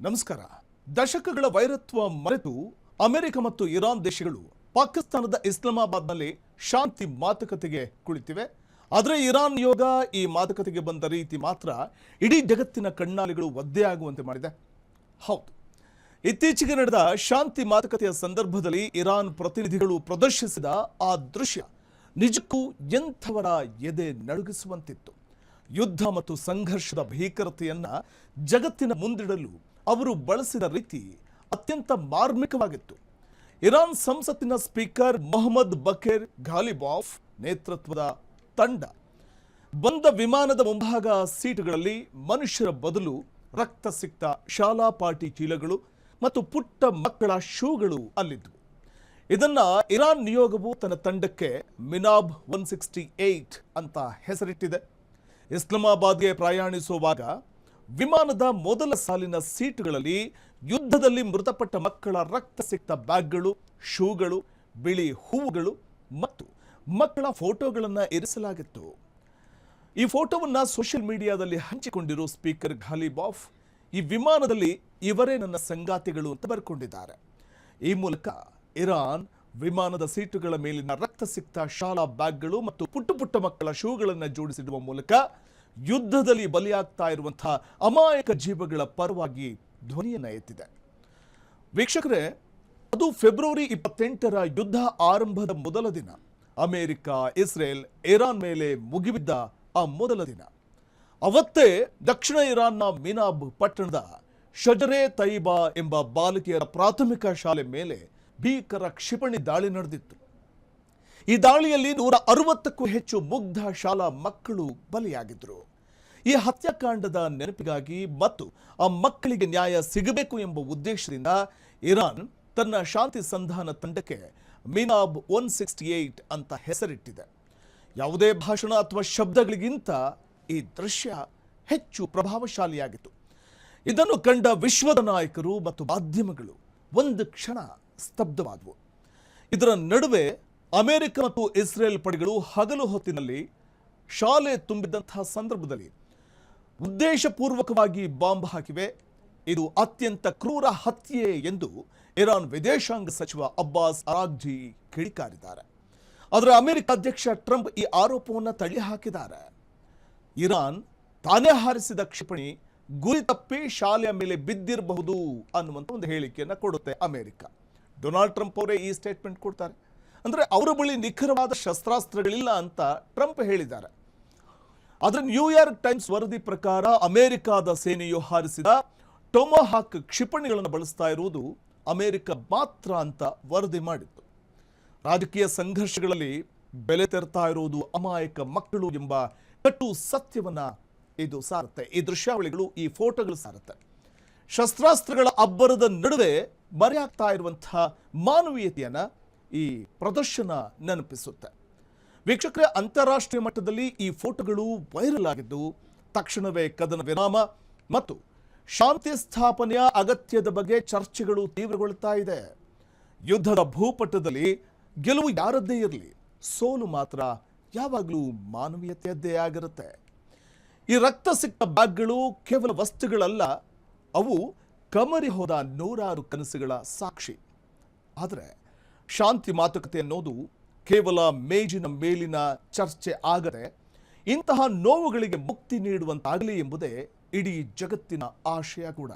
ನಮಸ್ಕಾರ. ದಶಕಗಳ ವೈರತ್ವ ಮರೆತು ಅಮೆರಿಕ ಮತ್ತು ಇರಾನ್ ದೇಶಗಳು ಪಾಕಿಸ್ತಾನದ ಇಸ್ಲಾಮಾಬಾದ್ನಲ್ಲಿ ಶಾಂತಿ ಮಾತುಕತೆಗೆ ಕುಳಿತಿವೆ. ಆದರೆ ಇರಾನ್ ನಿಯೋಗ ಈ ಮಾತುಕತೆಗೆ ಬಂದ ರೀತಿ ಮಾತ್ರ ಇಡೀ ಜಗತ್ತಿನ ಕಣ್ಣಾಲಿಗಳು ಒದ್ದೆಯಾಗುವಂತೆ ಮಾಡಿದೆ. ಹೌದು, ಇತ್ತೀಚೆಗೆ ನಡೆದ ಶಾಂತಿ ಮಾತುಕತೆಯ ಸಂದರ್ಭದಲ್ಲಿ ಇರಾನ್ ಪ್ರತಿನಿಧಿಗಳು ಪ್ರದರ್ಶಿಸಿದ ಆ ದೃಶ್ಯ ನಿಜಕ್ಕೂ ಎಂಥವರ ಎದೆ ನಡುಗಿಸುವಂತಿತ್ತು. ಯುದ್ಧ ಮತ್ತು ಸಂಘರ್ಷದ ಭೀಕರತೆಯನ್ನ ಜಗತ್ತಿನ ಮುಂದಿಡಲು ಅವರು ಬಳಸಿದ ರೀತಿ ಅತ್ಯಂತ ಮಾರ್ಮಿಕವಾಗಿತ್ತು. ಇರಾನ್ ಸಂಸತ್ತಿನ ಸ್ಪೀಕರ್ ಮೊಹಮ್ಮದ್ ಬಕೇರ್ ಘಾಲಿಬಾಫ್ ನೇತೃತ್ವದ ತಂಡ ಬಂದ ವಿಮಾನದ ಮುಂಭಾಗ ಸೀಟುಗಳಲ್ಲಿ ಮನುಷ್ಯರ ಬದಲು ರಕ್ತ ಸಿಕ್ತ ಶಾಲಾ ಪಾಟಿ ಚೀಲಗಳು ಮತ್ತು ಪುಟ್ಟ ಮಕ್ಕಳ ಶೂಗಳು ಅಲ್ಲಿದ್ದವು. ಇದನ್ನ ಇರಾನ್ ನಿಯೋಗವು ತನ್ನ ತಂಡಕ್ಕೆ ಮಿನಾಬ್ 168 ಅಂತ ಹೆಸರಿಟ್ಟಿದೆ. ಇಸ್ಲಾಮಾಬಾದ್ಗೆ ಪ್ರಯಾಣಿಸುವಾಗ ವಿಮಾನದ ಮೊದಲ ಸಾಲಿನ ಸೀಟುಗಳಲ್ಲಿ ಯುದ್ಧದಲ್ಲಿ ಮೃತಪಟ್ಟ ಮಕ್ಕಳ ರಕ್ತ ಸಿಕ್ತ ಬ್ಯಾಗ್ಗಳು, ಶೂಗಳು, ಬಿಳಿ ಹೂವುಗಳು ಮತ್ತು ಮಕ್ಕಳ ಫೋಟೋಗಳನ್ನು ಇರಿಸಲಾಗಿತ್ತು. ಈ ಫೋಟೋವನ್ನು ಸೋಷಿಯಲ್ ಮೀಡಿಯಾದಲ್ಲಿ ಹಂಚಿಕೊಂಡಿರುವ ಸ್ಪೀಕರ್ ಘಾಲಿಬಾಫ್ ಈ ವಿಮಾನದಲ್ಲಿ ಇವರೇ ನನ್ನ ಸಂಗಾತಿಗಳು ಅಂತ ಬರ್ಕೊಂಡಿದ್ದಾರೆ. ಈ ಮೂಲಕ ಇರಾನ್ ವಿಮಾನದ ಸೀಟುಗಳ ಮೇಲಿನ ರಕ್ತ ಸಿಕ್ತ ಶಾಲಾ ಬ್ಯಾಗ್ಗಳು ಮತ್ತು ಪುಟ್ಟ ಪುಟ್ಟ ಮಕ್ಕಳ ಶೂಗಳನ್ನು ಜೋಡಿಸಿಡುವ ಮೂಲಕ ಯುದ್ಧದಲ್ಲಿ ಬಲಿಯಾಗ್ತಾ ಇರುವಂತಹ ಅಮಾಯಕ ಜೀವಗಳ ಪರವಾಗಿ ಧ್ವನಿಯನ್ನು ಎತ್ತಿದೆ. ವೀಕ್ಷಕರೇ, ಅದು ಫೆಬ್ರವರಿ 28ರ ಯುದ್ಧ ಆರಂಭದ ಮೊದಲ ದಿನ. ಅಮೆರಿಕ, ಇಸ್ರೇಲ್, ಇರಾನ್ ಮೇಲೆ ಮುಗಿಬಿದ್ದ ಆ ಮೊದಲ ದಿನ. ಅವತ್ತೇ ದಕ್ಷಿಣ ಇರಾನ್ನ ಮಿನಾಬ್ ಪಟ್ಟಣದ ಶಜರೆ ತೈಬಾ ಎಂಬ ಬಾಲಕಿಯರ ಪ್ರಾಥಮಿಕ ಶಾಲೆ ಮೇಲೆ ಭೀಕರ ಕ್ಷಿಪಣಿ ದಾಳಿ ನಡೆದಿತ್ತು. ಈ ದಾಳಿಯಲ್ಲಿ 160ಕ್ಕೂ ಹೆಚ್ಚು ಮುಗ್ಧ ಶಾಲಾ ಮಕ್ಕಳು ಬಲಿಯಾಗಿದ್ದರು. ಈ ಹತ್ಯಾಕಾಂಡದ ನೆನಪಿಗಾಗಿ ಮತ್ತು ಆ ಮಕ್ಕಳಿಗೆ ನ್ಯಾಯ ಸಿಗಬೇಕು ಎಂಬ ಉದ್ದೇಶದಿಂದ ಇರಾನ್ ತನ್ನ ಶಾಂತಿ ಸಂಧಾನ ತಂಡಕ್ಕೆ ಮಿನಾಬ್ 168 ಅಂತ ಹೆಸರಿಟ್ಟಿದೆ. ಯಾವುದೇ ಭಾಷಣ ಅಥವಾ ಶಬ್ದಗಳಿಗಿಂತ ಈ ದೃಶ್ಯ ಹೆಚ್ಚು ಪ್ರಭಾವಶಾಲಿಯಾಗಿತ್ತು. ಇದನ್ನು ಕಂಡ ವಿಶ್ವದ ನಾಯಕರು ಮತ್ತು ಮಾಧ್ಯಮಗಳು ಒಂದು ಕ್ಷಣ ಸ್ತಬ್ಧವಾದವು. ಇದರ ನಡುವೆ ಅಮೆರಿಕ ಮತ್ತು ಇಸ್ರೇಲ್ ಪಡೆಗಳು ಹಗಲು ಹೊತ್ತಿನಲ್ಲಿ ಶಾಲೆ ತುಂಬಿದಂತಹ ಸಂದರ್ಭದಲ್ಲಿ ಉದ್ದೇಶಪೂರ್ವಕವಾಗಿ ಬಾಂಬ್ ಹಾಕಿವೆ. ಇದು ಅತ್ಯಂತ ಕ್ರೂರ ಹತ್ಯೆ ಎಂದು ಇರಾನ್ ವಿದೇಶಾಂಗ ಸಚಿವ ಅಬ್ಬಾಸ್ ಅರಾಗ್ಜಿ ಕಿಡಿಕಾರಿದ್ದಾರೆ. ಆದರೆ ಅಮೆರಿಕ ಅಧ್ಯಕ್ಷ ಟ್ರಂಪ್ ಈ ಆರೋಪವನ್ನು ತಳ್ಳಿ ಹಾಕಿದ್ದಾರೆ. ಇರಾನ್ ತಾನೇ ಹಾರಿಸಿದ ಕ್ಷಿಪಣಿ ಗುರಿ ತಪ್ಪಿ ಶಾಲೆಯ ಮೇಲೆ ಬಿದ್ದಿರಬಹುದು ಅನ್ನುವಂಥ ಒಂದು ಹೇಳಿಕೆಯನ್ನು ಕೊಡುತ್ತೆ ಅಮೆರಿಕ. ಡೊನಾಲ್ಡ್ ಟ್ರಂಪ್ ಅವರೇ ಈ ಸ್ಟೇಟ್ಮೆಂಟ್ ಕೊಡ್ತಾರೆ. ಅಂದರೆ ಅವರ ಬಳಿ ನಿಖರವಾದ ಶಸ್ತ್ರಾಸ್ತ್ರಗಳಿಲ್ಲ ಅಂತ ಟ್ರಂಪ್ ಹೇಳಿದ್ದಾರೆ. ಆದರೆ ನ್ಯೂಯಾರ್ಕ್ ಟೈಮ್ಸ್ ವರದಿ ಪ್ರಕಾರ ಅಮೆರಿಕದ ಸೇನೆಯು ಹಾರಿಸಿದ ಟೊಮೊಹಾಕ್ ಕ್ಷಿಪಣಿಗಳನ್ನು ಬಳಸ್ತಾ ಇರುವುದು ಅಮೆರಿಕ ಮಾತ್ರ ಅಂತ ವರದಿ ಮಾಡಿತ್ತು. ರಾಜಕೀಯ ಸಂಘರ್ಷಗಳಲ್ಲಿ ಬೆಲೆ ತೆರ್ತಾ ಇರುವುದು ಅಮಾಯಕ ಮಕ್ಕಳು ಎಂಬ ಕಟ್ಟು ಸತ್ಯವನ್ನ ಇದು ಸಾರುತ್ತೆ. ಈ ದೃಶ್ಯಾವಳಿಗಳು, ಈ ಫೋಟೋಗಳು ಸಾರುತ್ತೆ. ಶಸ್ತ್ರಾಸ್ತ್ರಗಳ ಅಬ್ಬರದ ನಡುವೆ ಮರೆಯಾಗ್ತಾ ಇರುವಂತಹ ಮಾನವೀಯತೆಯನ್ನ ಈ ಪ್ರದರ್ಶನ ನೆನಪಿಸುತ್ತೆ. ವೀಕ್ಷಕರೇ, ಅಂತಾರಾಷ್ಟ್ರೀಯ ಮಟ್ಟದಲ್ಲಿ ಈ ಫೋಟೋಗಳು ವೈರಲ್ ಆಗಿದ್ದು ತಕ್ಷಣವೇ ಕದನ ವಿರಾಮ ಮತ್ತು ಶಾಂತಿ ಸ್ಥಾಪನೆಯ ಅಗತ್ಯದ ಬಗ್ಗೆ ಚರ್ಚೆಗಳು ತೀವ್ರಗೊಳ್ತಾ ಇದೆ. ಯುದ್ಧದ ಭೂಪಟದಲ್ಲಿ ಗೆಲುವು ಯಾರದ್ದೇ ಇರಲಿ, ಸೋಲು ಮಾತ್ರ ಯಾವಾಗಲೂ ಮಾನವೀಯತೆಯದ್ದೇ ಆಗಿರುತ್ತೆ. ಈ ರಕ್ತ ಸಿಕ್ತ ಬ್ಯಾಗ್ಗಳು ಕೇವಲ ವಸ್ತುಗಳಲ್ಲ, ಅವು ಕಮರಿ ಹೋದ ನೂರಾರು ಕನಸುಗಳ ಸಾಕ್ಷಿ. ಆದರೆ ಶಾಂತಿ ಮಾತುಕತೆ ಅನ್ನೋದು ಕೇವಲ ಮೇಜಿನ ಮೇಲಿನ ಚರ್ಚೆ ಆಗದೆ ಇಂತಹ ನೋವುಗಳಿಗೆ ಮುಕ್ತಿ ನೀಡುವಂತಾಗಲಿ ಎಂಬುದೇ ಇಡೀ ಜಗತ್ತಿನ ಆಶಯ ಕೂಡ.